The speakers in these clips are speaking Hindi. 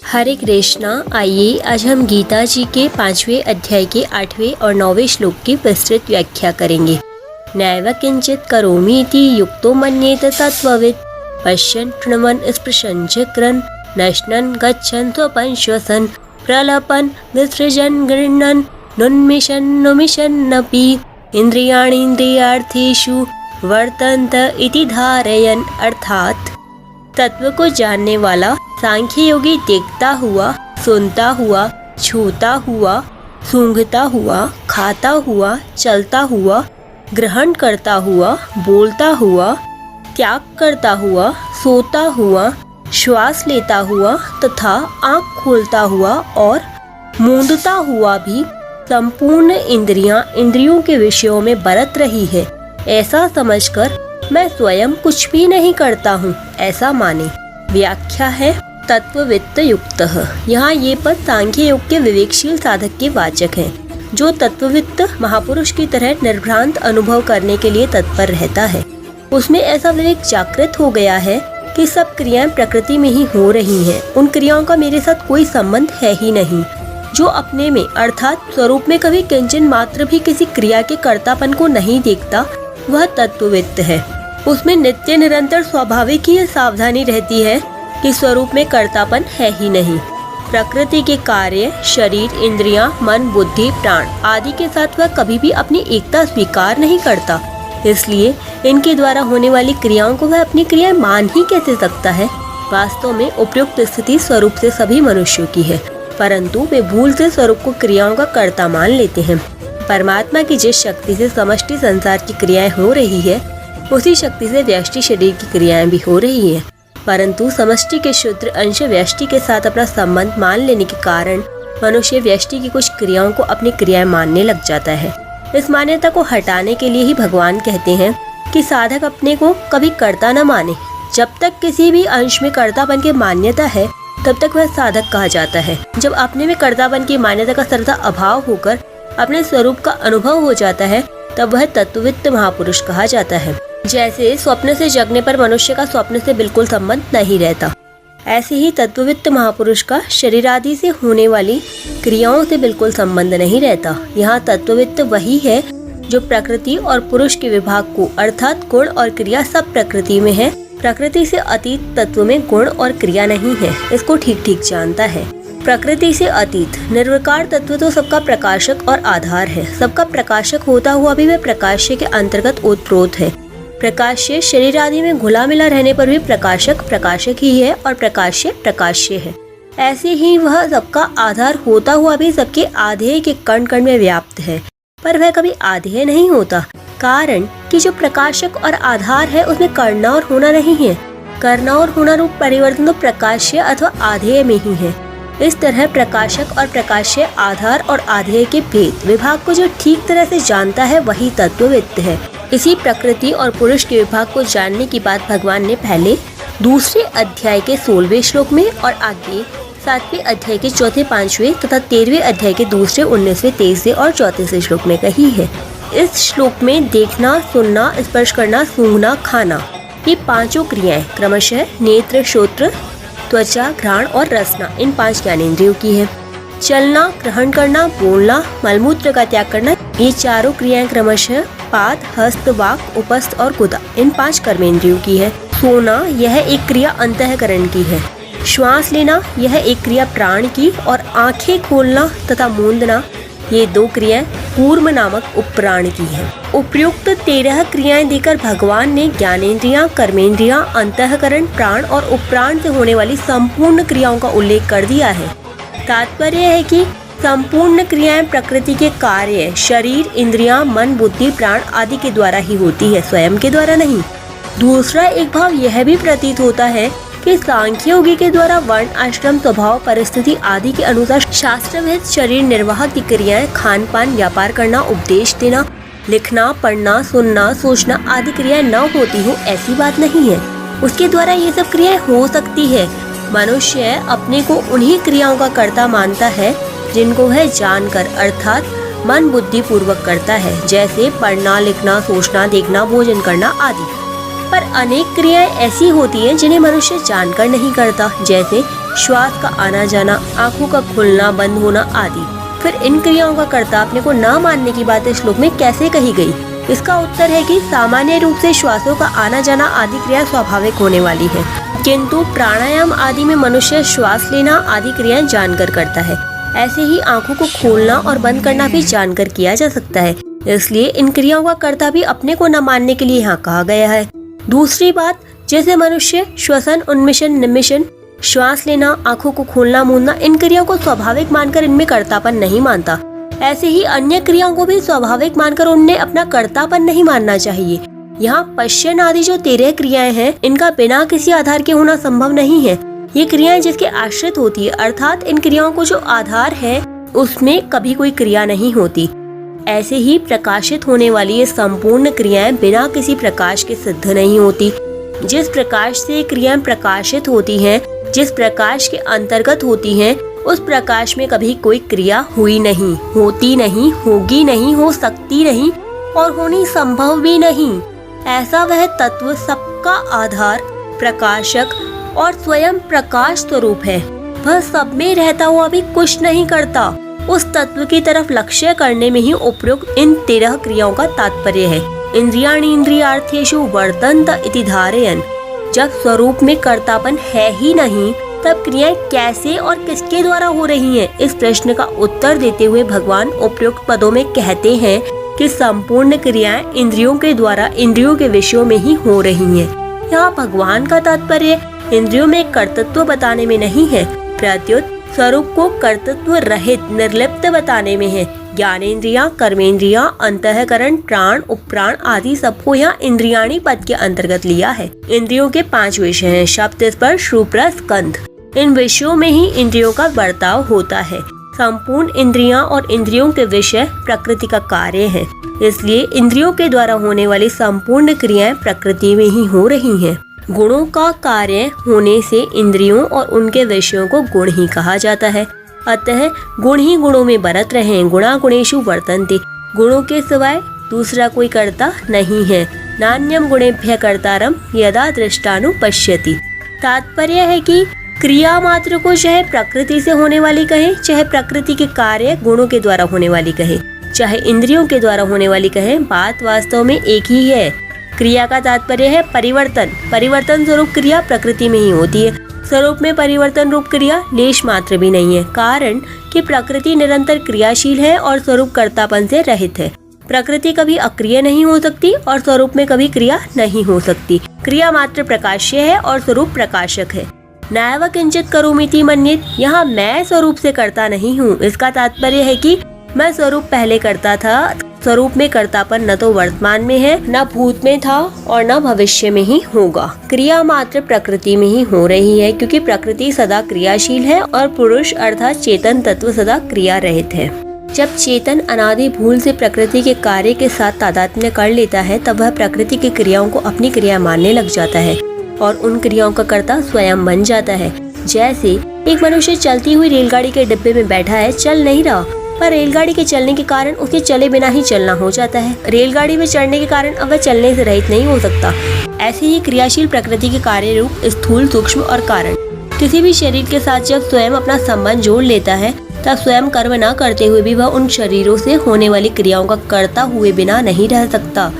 हरे कृष्णा। आइए आज हम गीता जी के 5वें अध्याय के 8वें और 9वें श्लोक की विस्तृत व्याख्या करेंगे। नैव किंचित करोमि इति युक्तो मन्येत तत्त्ववित् पश्यन् शृण्वन् स्पृशन् जिघ्रन् नश्नन् गच्छन् स्वपन् श्वसन् प्रलपन् विसृजन् गृह्णन् नुन्मिषन् नुमिषन्नपि इंद्रियाणीन्द्रियार्थेषु वर्तन्त इति धारयन्। अर्थात तत्व को जानने वाला सांख्य योगी देखता हुआ, सुनता हुआ, छूता हुआ, सूंघता हुआ, खाता हुआ, चलता हुआ, ग्रहण करता हुआ, बोलता हुआ, त्याग करता हुआ, सोता हुआ, श्वास लेता हुआ तथा आँख खोलता हुआ और मूंदता हुआ भी संपूर्ण इंद्रियों के विषयों में बरत रही है, ऐसा समझकर मैं स्वयं कुछ भी नहीं करता हूँ, ऐसा माने। व्याख्या है तत्ववित्त युक्त। यहाँ ये पद सांख्य योग के विवेकशील साधक के वाचक हैं, जो तत्ववित्त महापुरुष की तरह निर्भ्रांत अनुभव करने के लिए तत्पर रहता है। उसमें ऐसा विवेक जागृत हो गया है कि सब क्रियाएं प्रकृति में ही हो रही हैं, उन क्रियाओं का मेरे साथ कोई संबंध है ही नहीं। जो अपने में अर्थात स्वरूप में कभी किंचन मात्र भी किसी क्रिया के कर्तापन को नहीं देखता, वह तत्ववित्त है। उसमें नित्य निरंतर स्वाभाविक ही यह सावधानी रहती है कि स्वरूप में कर्तापन है ही नहीं। प्रकृति के कार्य, शरीर, इंद्रियां, मन, बुद्धि, प्राण आदि के साथ वह कभी भी अपनी एकता स्वीकार नहीं करता। इसलिए इनके द्वारा होने वाली क्रियाओं को वह अपनी क्रियाएं मान ही कैसे सकता है। वास्तव में उपयुक्त स्थिति स्वरूप से सभी मनुष्यों की है, परंतु वे भूल से स्वरूप को क्रियाओं का कर्ता मान लेते हैं। परमात्मा की जिस शक्ति से समष्टि संसार की क्रियाएं हो रही है, उसी शक्ति से व्यष्टि शरीर की क्रियाएं भी हो रही है, परंतु समष्टि के शुद्र अंश व्यष्टि के साथ अपना संबंध मान लेने के कारण मनुष्य व्यष्टि की कुछ क्रियाओं को अपनी क्रियाएं मानने लग जाता है। इस मान्यता को हटाने के लिए ही भगवान कहते हैं कि साधक अपने को कभी कर्ता न माने। जब तक किसी भी अंश में कर्तापन की मान्यता है, तब तक वह साधक कहा जाता है। जब अपने में कर्तापन की मान्यता का सर्वथा अभाव होकर अपने स्वरूप का अनुभव हो जाता है, तब वह तत्ववित्त महापुरुष कहा जाता है। जैसे स्वप्न से जगने पर मनुष्य का स्वप्न से बिल्कुल संबंध नहीं रहता, ऐसे ही तत्ववित्त महापुरुष का शरीर आदि से होने वाली क्रियाओं से बिल्कुल संबंध नहीं रहता। यहाँ तत्ववित्त वही है जो प्रकृति और पुरुष के विभाग को अर्थात गुण और क्रिया सब प्रकृति में है, प्रकृति से अतीत तत्व में गुण और क्रिया नहीं है, इसको ठीक ठीक जानता है। प्रकृति से अतीत निर्विकार तत्व तो सबका प्रकाशक और आधार है। सबका प्रकाशक होता हुआ भी वह प्रकाश्य के अंतर्गत ओतप्रोत है। प्रकाश्य शरीर आदि में घुला मिला रहने पर भी प्रकाशक प्रकाशक ही है और प्रकाश्य प्रकाश्य है। ऐसे ही वह सबका आधार होता हुआ भी सबके आधेय के कण कण में व्याप्त है, पर वह कभी आधेय नहीं होता, कारण कि जो प्रकाशक और आधार है उसमें करना और होना नहीं है। करना और होना रूप परिवर्तन तो प्रकाश्य अथवा आधेय में ही है। इस तरह प्रकाशक और प्रकाश्य, आधार और आधेय के भेद विभाग को जो ठीक तरह से जानता है, वही तत्ववित्त है। इसी प्रकृति और पुरुष के विभाग को जानने की बात भगवान ने पहले दूसरे अध्याय के 16वें श्लोक में और आगे 7वें अध्याय के 4, 5वें तथा 13वें अध्याय के 2, 19वें, 23वें और 34वें श्लोक में कही है। इस श्लोक में देखना, सुनना, स्पर्श करना, सूंघना, खाना, ये पांचों क्रियाएं क्रमशः नेत्र, श्रोत्र, त्वचा, घ्राण और रसना, इन 5 ज्ञानेंद्रियों की है। चलना, ग्रहण करना, बोलना, मलमूत्र का त्याग करना, ये चारों क्रियाएं क्रमशः पाद, हस्त, वाक, उपस्थ और गुदा, इन 5 कर्मेंद्रियों की है। सोना, यह एक क्रिया अंतःकरण की है। श्वास लेना, यह एक क्रिया प्राण की, और आंखें खोलना तथा मूंदना, ये 2 क्रियाएं कूर्म नामक उपप्राण की है। उपयुक्त 13 क्रियाएं देकर भगवान ने ज्ञानेंद्रियां, कर्मेंद्रियां, अंतःकरण, प्राण और उपप्राण से होने वाली संपूर्ण क्रियाओं का उल्लेख कर दिया है। तात्पर्य है कि संपूर्ण क्रियाएं प्रकृति के कार्य, शरीर, इंद्रियां, मन, बुद्धि, प्राण आदि के द्वारा ही होती है, स्वयं के द्वारा नहीं। दूसरा एक भाव यह भी प्रतीत होता है कि सांख्य योगी के द्वारा वर्ण, आश्रम, स्वभाव, परिस्थिति आदि के अनुसार शास्त्रविहित शरीर निर्वाह की क्रियाएं खान पान, व्यापार करना, उपदेश देना, लिखना, पढ़ना, सुनना, सोचना आदि क्रियाएं न होती हो, ऐसी बात नहीं है। उसके द्वारा ये सब क्रियाएं हो सकती है। मनुष्य अपने को उन्हीं क्रियाओं का कर्ता मानता है जिनको वह जानकर अर्थात मन बुद्धि पूर्वक करता है, जैसे पढ़ना, लिखना, सोचना, देखना, भोजन करना आदि। पर अनेक क्रियाएं ऐसी होती हैं जिन्हें मनुष्य जानकर नहीं करता, जैसे श्वास का आना जाना, आंखों का खुलना बंद होना आदि। फिर इन क्रियाओं का कर्ता अपने को न मानने की बात इस श्लोक में कैसे कही गई? इसका उत्तर है कि सामान्य रूप से श्वासों का आना जाना आदि क्रिया स्वाभाविक होने वाली है, किंतु प्राणायाम आदि में मनुष्य श्वास लेना आदि क्रियाएं जानकर करता है। ऐसे ही आंखों को खोलना और बंद करना भी जानकर किया जा सकता है, इसलिए इन क्रियाओं का कर्ता भी अपने को न मानने के लिए यहाँ कहा गया है। दूसरी बात, जैसे मनुष्य श्वसन, उन्मिशन, निमिशन, श्वास लेना, आंखों को खोलना मूंदना इन क्रियाओं को स्वाभाविक मानकर इनमें कर्तापन नहीं मानता, ऐसे ही अन्य क्रियाओं को भी स्वाभाविक मानकर उनने अपना कर्तापन नहीं मानना चाहिए। यहाँ पश्यन आदि जो 13 क्रियाएं हैं, इनका बिना किसी आधार के होना संभव नहीं है। ये क्रियाएं जिसके आश्रित होती है, अर्थात इन क्रियाओं को जो आधार है उसमें कभी कोई क्रिया नहीं होती। ऐसे ही प्रकाशित होने वाली ये संपूर्ण क्रियाएं बिना किसी प्रकाश के सिद्ध नहीं होती। जिस प्रकाश से क्रियाएं प्रकाशित होती हैं, जिस प्रकाश के अंतर्गत होती हैं, उस प्रकाश में कभी कोई क्रिया हुई नहीं, होती नहीं, होगी नहीं, हो सकती नहीं और होनी संभव भी नहीं। ऐसा वह तत्व सबका आधार, प्रकाशक और स्वयं प्रकाश स्वरूप है। वह सब में रहता हुआ भी कुछ नहीं करता। उस तत्व की तरफ लक्ष्य करने में ही उपयुक्त इन 13 क्रियाओं का तात्पर्य है। इंद्रियाणि इंद्रियार्थेषु वर्तन्त इति धारयन्। जब स्वरूप में कर्तापन है ही नहीं, तब क्रियाएं कैसे और किसके द्वारा हो रही हैं? इस प्रश्न का उत्तर देते हुए भगवान उपयुक्त पदों में कहते हैं कि संपूर्ण क्रियाएं इंद्रियों के द्वारा इंद्रियों के विषयों में ही हो रही हैं। यहाँ भगवान का तात्पर्य इंद्रियों में कर्तृत्व बताने में नहीं है, प्रत्युत स्वरूप को कर्तृत्व रहित निर्लिप्त बताने में है। ज्ञानेन्द्रियां, कर्मेंद्रियां, अंतःकरण, प्राण, उपप्राण आदि सबको यहाँ इंद्रियाणी पद के अंतर्गत लिया है। इंद्रियों के 5 विषय हैं, शब्द, स्पर्श, रूप, रस, गंध। इन विषयों में ही इंद्रियों का बर्ताव होता है। संपूर्ण इंद्रियां और इंद्रियों के विषय प्रकृति का कार्य है, इसलिए इंद्रियों के द्वारा होने वाली संपूर्ण क्रियाएं प्रकृति में ही हो रही हैं। गुणों का कार्य होने से इंद्रियों और उनके विषयों को गुण ही कहा जाता है। अतः गुण ही गुणों में बरत रहे, गुणा गुणेषु वर्तन्ते। गुणों के सिवाय दूसरा कोई कर्ता नहीं है। नान्यम गुणेभ्यः कर्तारम यदा दृष्टानुपश्यति। तात्पर्य है कि क्रिया मात्र को चाहे प्रकृति से होने वाली कहे, चाहे प्रकृति के कार्य गुणों के द्वारा होने वाली कहे, चाहे इंद्रियों के द्वारा होने वाली कहे, बात वास्तव में एक ही है। क्रिया का तात्पर्य है परिवर्तन। परिवर्तन स्वरूप क्रिया प्रकृति में ही होती है। स्वरूप में परिवर्तन रूप क्रिया लेश मात्र भी नहीं है, कारण कि प्रकृति निरंतर क्रियाशील है और स्वरूप कर्तापन से रहित है। प्रकृति कभी अक्रिय नहीं हो सकती और स्वरूप में कभी क्रिया नहीं हो सकती। क्रिया मात्र प्रकाश्य है और स्वरूप प्रकाशक है। नैव किंचित करोमीति मन्येत। यहाँ मैं स्वरूप से करता नहीं हूँ, इसका तात्पर्य है कि मैं स्वरूप पहले करता था। स्वरूप में कर्तापन न तो वर्तमान में है, न भूत में था और न भविष्य में ही होगा। क्रिया मात्र प्रकृति में ही हो रही है, क्योंकि प्रकृति सदा क्रियाशील है और पुरुष अर्थात चेतन तत्व सदा क्रिया रहित है। जब चेतन अनादि भूल से प्रकृति के कार्य के साथ तादात्म्य कर लेता है, तब वह प्रकृति की क्रियाओं को अपनी क्रिया मानने लग जाता है और उन क्रियाओं का कर्ता स्वयं बन जाता है। जैसे एक मनुष्य चलती हुई रेलगाड़ी के डिब्बे में बैठा है, चल नहीं रहा, पर रेलगाड़ी के चलने के कारण उसे चले बिना ही चलना हो जाता है। रेलगाड़ी में चढ़ने के कारण अब वह चलने से रहित नहीं हो सकता। ऐसे ही क्रियाशील प्रकृति के कार्य रूप स्थूल, सूक्ष्म और कारण किसी भी शरीर के साथ जब स्वयं अपना संबंध जोड़ लेता है, तब स्वयं कर्म न करते हुए भी वह उन शरीरों से होने वाली क्रियाओं का कर्ता हुए बिना नहीं रह सकता।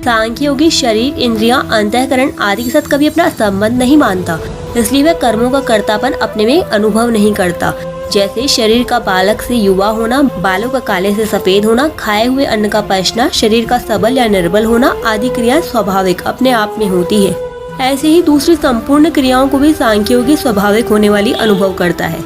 सांख्य योगी शरीर, इंद्रियां, अंतःकरण आदि के साथ कभी अपना संबंध नहीं मानता, इसलिए वह कर्मों का कर्तापन अपने में अनुभव नहीं करता। जैसे शरीर का बालक से युवा होना, बालों का काले से सफेद होना, खाए हुए अन्न का पचना, शरीर का सबल या निर्बल होना आदि क्रियाएं स्वाभाविक अपने आप में होती है। ऐसे ही दूसरी संपूर्ण क्रियाओं को भी सांख्य योगी स्वाभाविक होने वाली अनुभव करता है।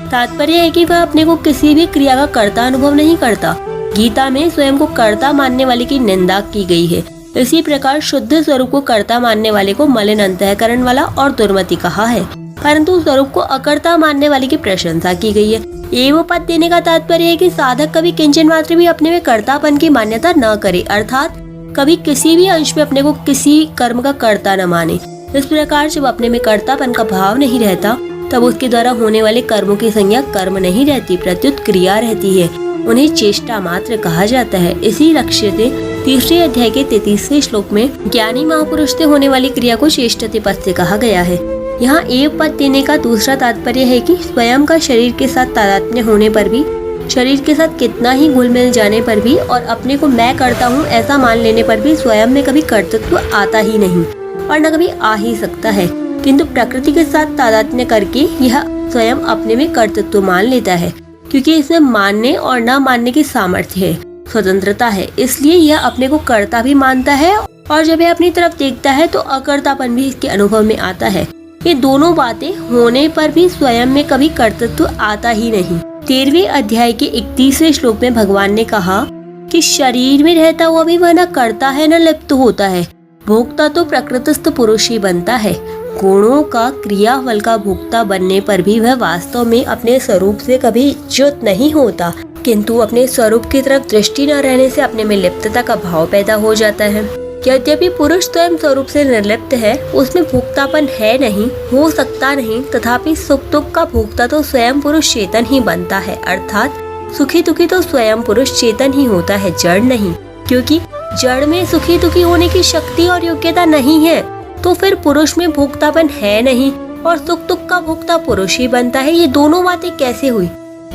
तात्पर्य है कि वह अपने को किसी भी क्रिया का कर्ता अनुभव नहीं करता। गीता में स्वयं को कर्ता मानने वाले की निंदा की गई है। इसी प्रकार शुद्ध स्वरूप को कर्ता मानने वाले को मलिन अंतःकरण वाला और दुर्मति कहा है, परंतु स्वरूप को अकर्ता मानने वाले की प्रशंसा की गई है। एवं पद देने का तात्पर्य है कि साधक कभी किंचन मात्र भी अपने में कर्तापन की मान्यता न करे, अर्थात कभी किसी भी अंश में अपने को किसी कर्म का कर्ता न माने। इस प्रकार जब अपने में कर्तापन का भाव नहीं रहता, तब उसके द्वारा होने वाले कर्मों की संज्ञा कर्म नहीं रहती, प्रत्युत क्रिया रहती है। उन्हें चेष्टा मात्र कहा जाता है। इसी लक्ष्य से तीसरे अध्याय के 33वें श्लोक में ज्ञानी महापुरुष से होने वाली क्रिया को चेष्टते पद से कहा गया है। यहाँ एव पद देने का दूसरा तात्पर्य है कि स्वयं का शरीर के साथ तादात्म्य होने पर भी, शरीर के साथ कितना ही घुल मिल जाने पर भी और अपने को मैं करता हूँ ऐसा मान लेने पर भी स्वयं में कभी कर्तृत्व आता ही नहीं और न कभी आ ही सकता है। किंतु प्रकृति के साथ तादात्म्य करके यह स्वयं अपने में कर्तृत्व मान लेता है, क्योंकि इसमें मानने और न मानने की सामर्थ्य है, स्वतंत्रता है। इसलिए यह अपने को कर्ता भी मानता है और जब यह अपनी तरफ देखता है तो अकर्तापन भी इसके अनुभव में आता है। ये दोनों बातें होने पर भी स्वयं में कभी कर्तृत्व आता ही नहीं। 13वें अध्याय के 31वें श्लोक में भगवान ने कहा कि शरीर में रहता हुआ भी वह न करता है न लिप्त होता है। भोक्ता तो प्रकृतिस्थ पुरुष ही बनता है। गुणों का क्रियाफल का भोक्ता बनने पर भी वह वास्तव में अपने स्वरूप से कभी च्युत नहीं होता, किंतु अपने स्वरूप की तरफ दृष्टि न रहने से अपने में लिप्तता का भाव पैदा हो जाता है। यद्यपि पुरुष स्वयं स्वरूप से निर्लिप्त है, उसमें भोक्तापन है नहीं, हो सकता नहीं, तथापि सुख दुख का भोक्ता तो स्वयं पुरुष चेतन ही बनता है। अर्थात सुखी दुखी तो स्वयं पुरुष चेतन ही होता है, जड़ नहीं। क्योंकि जड़ में सुखी दुखी होने की शक्ति और योग्यता नहीं है, तो फिर पुरुष में भोक्तापन है नहीं और सुख दुख का भोक्ता पुरुष ही बनता है। ये दोनों बातें कैसे हुई?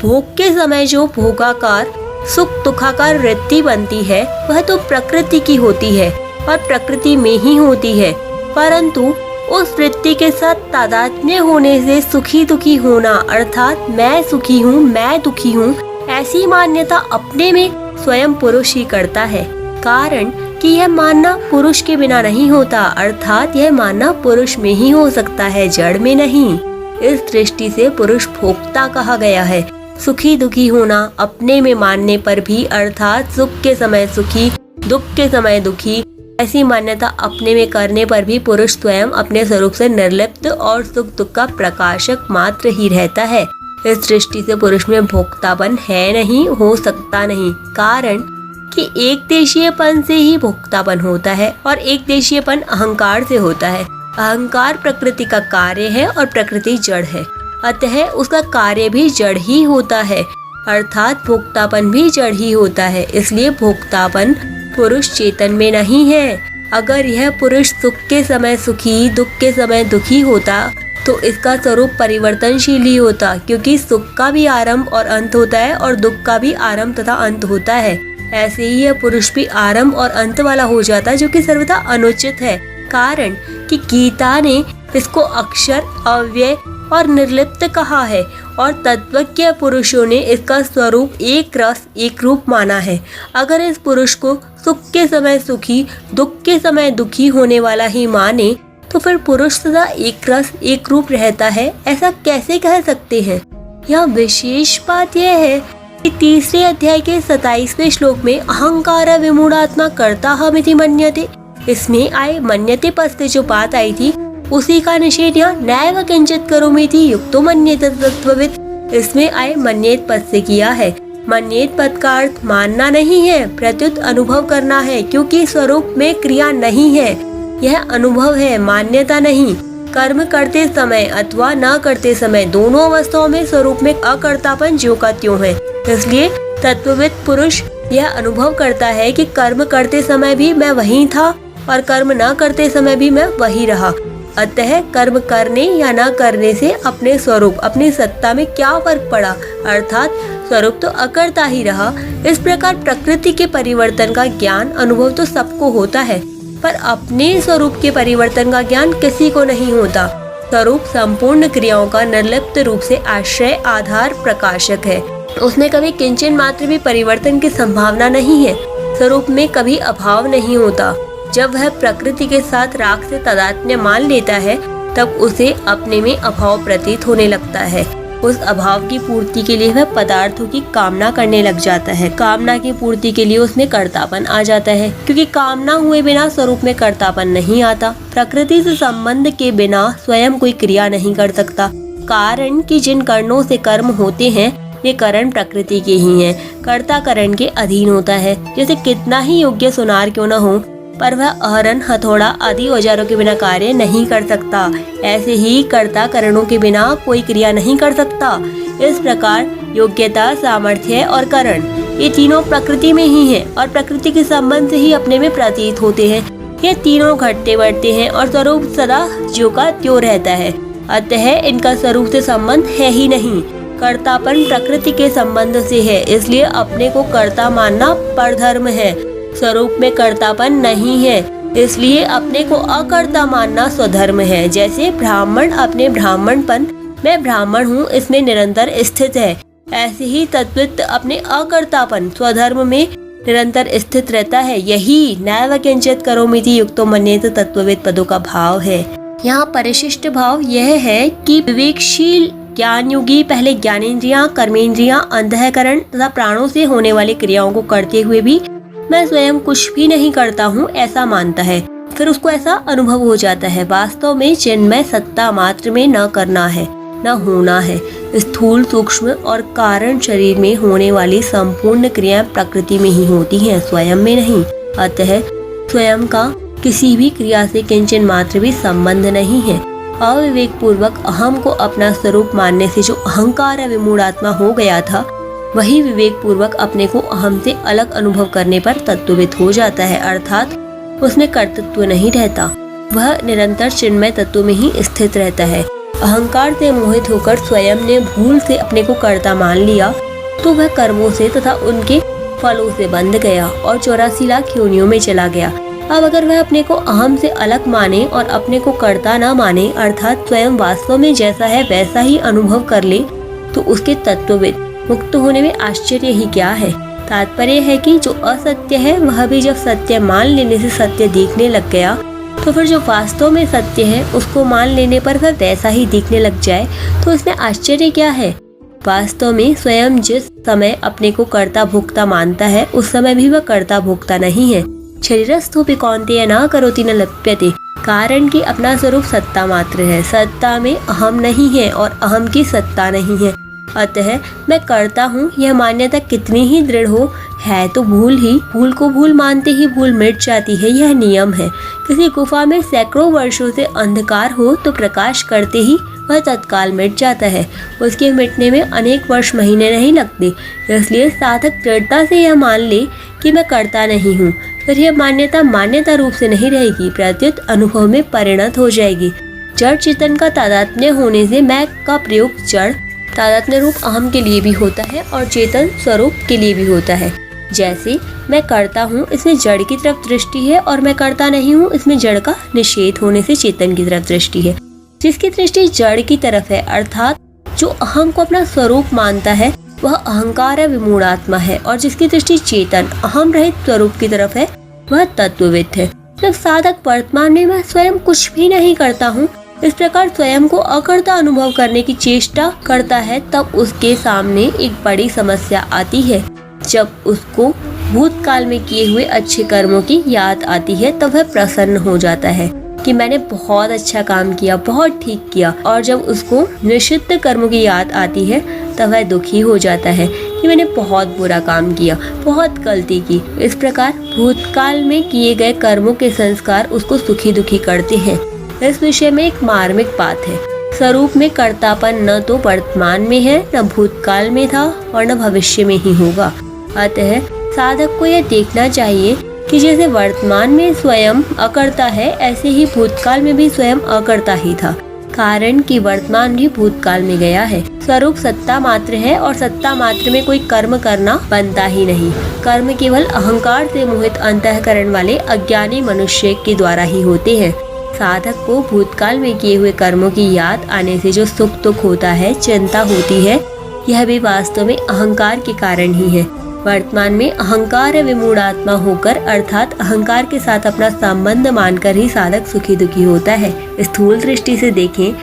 भोग के समय जो भोगाकार सुख दुखाकार वृत्ति बनती है वह तो प्रकृति की होती है और प्रकृति में ही होती है, परंतु उस वृत्ति के साथ तादात्म्य होने से सुखी दुखी होना अर्थात मैं सुखी हूँ मैं दुखी हूँ ऐसी मान्यता अपने में स्वयं पुरुष ही करता है। कारण कि यह मानना पुरुष के बिना नहीं होता, अर्थात यह मानना पुरुष में ही हो सकता है, जड़ में नहीं। इस दृष्टि से पुरुष भोक्ता कहा गया है। सुखी दुखी होना अपने में मानने पर भी, अर्थात सुख के समय सुखी दुख के समय दुखी, ऐसी मान्यता अपने में करने पर भी पुरुष स्वयं अपने स्वरूप से निर्लिप्त और सुख दुख का प्रकाशक मात्र ही रहता है। इस दृष्टि से पुरुष में भोक्तापन है नहीं, हो सकता नहीं। कारण कि एक देशीयपन से ही भोक्तापन होता है और एक देशीयपन अहंकार से होता है। अहंकार प्रकृति का कार्य है और प्रकृति जड़ है, अतः उसका कार्य भी जड़ ही होता है, अर्थात भोक्तापन भी जड़ ही होता है। इसलिए भोक्तापन पुरुष चेतन में नहीं है। अगर यह पुरुष सुख के समय सुखी दुख के समय दुखी होता तो इसका स्वरूप परिवर्तनशील ही होता, क्योंकि सुख का भी आरंभ और अंत होता है और दुख का भी आरंभ तथा अंत होता है। ऐसे ही यह पुरुष भी आरंभ और अंत वाला हो जाता, जो कि सर्वथा अनुचित है। कारण कि गीता ने इसको अक्षर अव्यय और निर्लिप्त कहा है और तत्वज्ञ पुरुषों ने इसका स्वरूप एक रस एक रूप माना है। अगर इस पुरुष को सुख के समय सुखी दुख के समय दुखी होने वाला ही माने तो फिर पुरुष सदा एक रस एक रूप रहता है, ऐसा कैसे कह सकते हैं? यहाँ विशेष बात यह है कि 3 अध्याय के 27वें श्लोक में अहंकार विमूढ़ात्मा कर्ता हमिति मन्यते, इसमें आए मन्यते पद से जो बात आई थी उसी का निषेध यहाँ नैव किंचित करोमीति युक्तो मन्यते तत्त्ववित्, इसमें आए मन्येत पद से किया है। मन्येत पद का अर्थ मानना नहीं है, प्रत्युत अनुभव करना है, क्योंकि स्वरूप में क्रिया नहीं है, यह अनुभव है, मान्यता नहीं। कर्म करते समय अथवा न करते समय दोनों अवस्थाओं में स्वरूप में अकर्तापन ज्यों का त्यों है। इसलिए तत्वविद पुरुष यह अनुभव करता है कि कर्म करते समय भी मैं वही था और कर्म न करते समय भी मैं वही रहा, अतः कर्म करने या न करने से अपने स्वरूप अपनी सत्ता में क्या फर्क पड़ा, अर्थात स्वरूप तो अकर्ता ही रहा। इस प्रकार प्रकृति के परिवर्तन का ज्ञान अनुभव तो सबको होता है, पर अपने स्वरूप के परिवर्तन का ज्ञान किसी को नहीं होता। स्वरूप संपूर्ण क्रियाओं का निर्लिप्त रूप से आश्रय आधार प्रकाशक है, उसमें कभी किंचन मात्र भी परिवर्तन की संभावना नहीं है। स्वरूप में कभी अभाव नहीं होता। जब वह प्रकृति के साथ राग से तादात्म्य मान लेता है तब उसे अपने में अभाव प्रतीत होने लगता है। उस अभाव की पूर्ति के लिए वह पदार्थों की कामना करने लग जाता है। कामना की पूर्ति के लिए उसमें कर्तापन आ जाता है, क्योंकि कामना हुए बिना स्वरूप में कर्तापन नहीं आता। प्रकृति से संबंध के बिना स्वयं कोई क्रिया नहीं कर सकता, कारण कि जिन कर्णों से कर्म होते हैं ये करण प्रकृति के ही हैं। कर्ता करण के अधीन होता है। जैसे कितना ही योग्य सुनार क्यों न हो, पर वह अहरन हथौड़ा आदि औजारों के बिना कार्य नहीं कर सकता, ऐसे ही कर्ता करणों के बिना कोई क्रिया नहीं कर सकता। इस प्रकार योग्यता, सामर्थ्य और करण ये तीनों प्रकृति में ही हैं और प्रकृति के संबंध से ही अपने में प्रतीत होते हैं। ये तीनों घटते बढ़ते हैं और स्वरूप सदा ज्यों का त्यों रहता है। अतः इनका स्वरूप से संबंध है ही नहीं। कर्तापन प्रकृति के संबंध से है, इसलिए अपने को कर्ता मानना परधर्म है। स्वरूप में कर्तापन नहीं है, इसलिए अपने को अकर्ता मानना स्वधर्म है। जैसे ब्राह्मण अपने ब्राह्मणपन, मैं ब्राह्मण हूँ, इसमें निरंतर स्थित है, ऐसे ही तत्वित अपने अकर्तापन स्वधर्म में निरंतर स्थित रहता है। यही नैव किंचित करोमीति युक्तो मन्येत तत्ववेद पदों का भाव है। यहाँ परिशिष्ट भाव यह है कि विवेकशील ज्ञान योगी पहले ज्ञानेंद्रियां, कर्मेंद्रियां, अंतःकरण तथा प्राणों से होने वाली क्रियाओं को करते हुए भी मैं स्वयं कुछ भी नहीं करता हूँ ऐसा मानता है। फिर उसको ऐसा अनुभव हो जाता है। वास्तव में चिन्मय सत्ता मात्र में न करना है न होना है। स्थूल, सूक्ष्म और कारण शरीर में होने वाली संपूर्ण क्रियाएं प्रकृति में ही होती हैं, स्वयं में नहीं। अतः स्वयं का किसी भी क्रिया से किंचन मात्र भी संबंध नहीं है। अविवेक पूर्वक अहम को अपना स्वरूप मानने से जो अहंकार विमूढ़ात्मा हो गया था, वही विवेक पूर्वक अपने को अहम से अलग अनुभव करने पर तत्वविद हो जाता है, अर्थात उसमें कर्तृत्व नहीं रहता, वह निरंतर चिन्मय तत्व में ही स्थित रहता है। अहंकार से मोहित होकर स्वयं ने भूल से अपने को कर्ता मान लिया तो वह कर्मों से तथा उनके फलों से बंध गया और 84 लाख योनियों में चला गया। अब अगर वह अपने को अहम से अलग माने और अपने को कर्ता न माने, अर्थात स्वयं वास्तव में जैसा है वैसा ही अनुभव कर ले, तो उसके तत्वविद मुक्त होने में आश्चर्य ही क्या है। तात्पर्य है कि जो असत्य है वह भी जब सत्य मान लेने से सत्य दिखने लग गया, तो फिर जो वास्तव में सत्य है उसको मान लेने पर वह वैसा ही दिखने लग जाए, तो इसमें आश्चर्य क्या है। वास्तव में स्वयं जिस समय अपने को कर्ता भोक्ता मानता है, उस समय भी वह कर्ता भोक्ता नहीं है। शरीरस्थोपि कौन्तेय न करोति न लिप्यते, कारण कि अपना स्वरूप सत्ता मात्र है। सत्ता में अहम नहीं है और अहम की सत्ता नहीं है। अतः मैं करता हूँ यह मान्यता कितनी ही दृढ़ हो, है तो भूल ही। भूल को भूल मानते ही भूल मिट जाती है, यह नियम है। किसी गुफा में सैकड़ों वर्षों से अंधकार हो तो प्रकाश करते ही वह तत्काल मिट जाता है। उसके मिटने में अनेक वर्ष महीने नहीं लगते। इसलिए साधक दृढ़ता से यह मान ले कि मैं करता नहीं हूँ, फिर यह मान्यता मान्यता रूप से नहीं रहेगी, प्रत्युत अनुभव में परिणत हो जाएगी। जड़ चेतन का तादात्म्य होने से मैं का प्रयोग जड़ तादात्म्य रूप अहम के लिए भी होता है और चेतन स्वरूप के लिए भी होता है। जैसे मैं करता हूँ इसमें जड़ की तरफ दृष्टि है और मैं करता नहीं हूँ इसमें जड़ का निषेध होने से चेतन की तरफ दृष्टि है। जिसकी दृष्टि जड़ की तरफ है, अर्थात जो अहम को अपना स्वरूप मानता है, वह अहंकार विमूढ़ात्मा है, और जिसकी दृष्टि चेतन अहम रहित स्वरूप की तरफ है, वह तत्वविद है। जब साधक वर्तमान में मैं स्वयं कुछ भी नहीं करता हूँ, इस प्रकार स्वयं को अकर्ता अनुभव करने की चेष्टा करता है, तब उसके सामने एक बड़ी समस्या आती है। जब उसको भूतकाल में किए हुए अच्छे कर्मों की याद आती है, तब वह प्रसन्न हो जाता है कि मैंने बहुत अच्छा काम किया, बहुत ठीक किया। और जब उसको निषिद्ध कर्मों की याद आती है, तब वह दुखी हो जाता है कि मैंने बहुत बुरा काम किया, बहुत गलती की। इस प्रकार भूतकाल में किए गए कर्मों के संस्कार उसको सुखी दुखी करते हैं। इस विषय में एक मार्मिक बात है। स्वरूप में कर्तापन न तो वर्तमान में है, न भूतकाल में था और न भविष्य में ही होगा। अतः साधक को यह देखना चाहिए कि जैसे वर्तमान में स्वयं अकर्ता है, ऐसे ही भूतकाल में भी स्वयं अकर्ता ही था, कारण कि वर्तमान भी भूतकाल में गया है। स्वरूप सत्ता मात्र है और सत्ता मात्र में कोई कर्म करना बनता ही नहीं। कर्म केवल अहंकार से मोहित अंतःकरण वाले अज्ञानी मनुष्य के द्वारा ही होते हैं। साधक को भूतकाल में किए हुए कर्मों की याद आने से जो सुख दुख होता है, चिंता होती है, यह भी वास्तव में अहंकार के कारण ही है। वर्तमान में अहंकार विमूढ़ात्मा होकर, अर्थात अहंकार के साथ अपना संबंध मानकर ही साधक सुखी दुखी होता है। स्थूल दृष्टि से देखें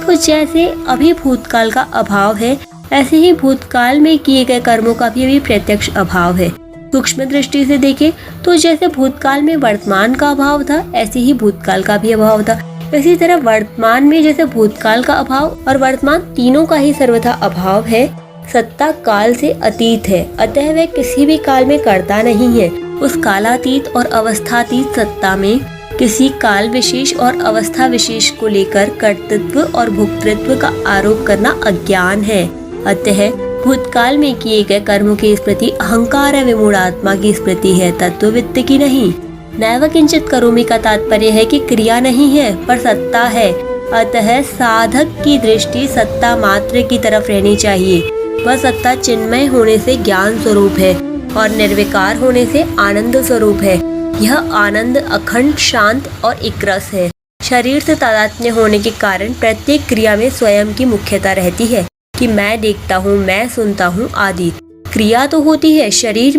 तो जैसे अभी भूतकाल का अभाव है, ऐसे ही भूतकाल में किए गए कर्मों का भी अभी प्रत्यक्ष अभाव है। सूक्ष्म दृष्टि से देखें तो जैसे भूतकाल में वर्तमान का अभाव था, ऐसे ही भूतकाल का भी अभाव था। इसी तरह वर्तमान में जैसे भूतकाल का अभाव और वर्तमान तीनों का ही सर्वथा अभाव है, सत्ता काल से अतीत है, अतः वह किसी भी काल में करता नहीं है। उस कालातीत और अवस्थातीत सत्ता में किसी काल विशेष और अवस्था विशेष को लेकर कर्तृत्व और भोक्तृत्व का आरोप करना अज्ञान है। अतः भूतकाल में किए गए कर्मों की स्मृति अहंकार विमूढ़ात्मा की स्मृति है, तत्ववित्त की नहीं। नैव किंचित करोमि का तात्पर्य है कि क्रिया नहीं है पर सत्ता है। अतः साधक की दृष्टि सत्ता मात्र की तरफ रहनी चाहिए। वह सत्ता चिन्मय होने से ज्ञान स्वरूप है और निर्विकार होने से आनंद स्वरूप है। यह आनंद अखंड, शांत और एकरस है। शरीर से तादात्म्य होने के कारण प्रत्येक क्रिया में स्वयं की मुख्यता रहती है कि मैं देखता हूँ, मैं सुनता हूँ आदि। क्रिया तो होती है शरीर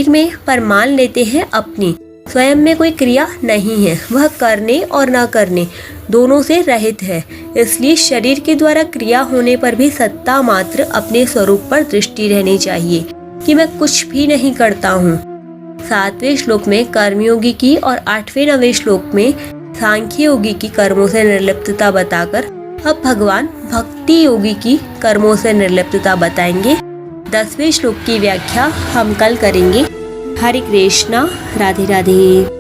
में, पर मान लेते हैं अपनी। स्वयं में कोई क्रिया नहीं है, वह करने और न करने दोनों से रहित है। इसलिए शरीर के द्वारा क्रिया होने पर भी सत्ता मात्र अपने स्वरूप पर दृष्टि रहनी चाहिए कि मैं कुछ भी नहीं करता हूँ। 7वें श्लोक में कर्मयोगी की और 8वें 9वें श्लोक में सांख्य योगी की कर्मों से निर्लिप्तता बताकर अब भगवान भक्ति योगी की कर्मों से निर्लिप्तता बताएंगे। 10वें श्लोक की व्याख्या हम कल करेंगे। हरे कृष्णा, राधे राधे।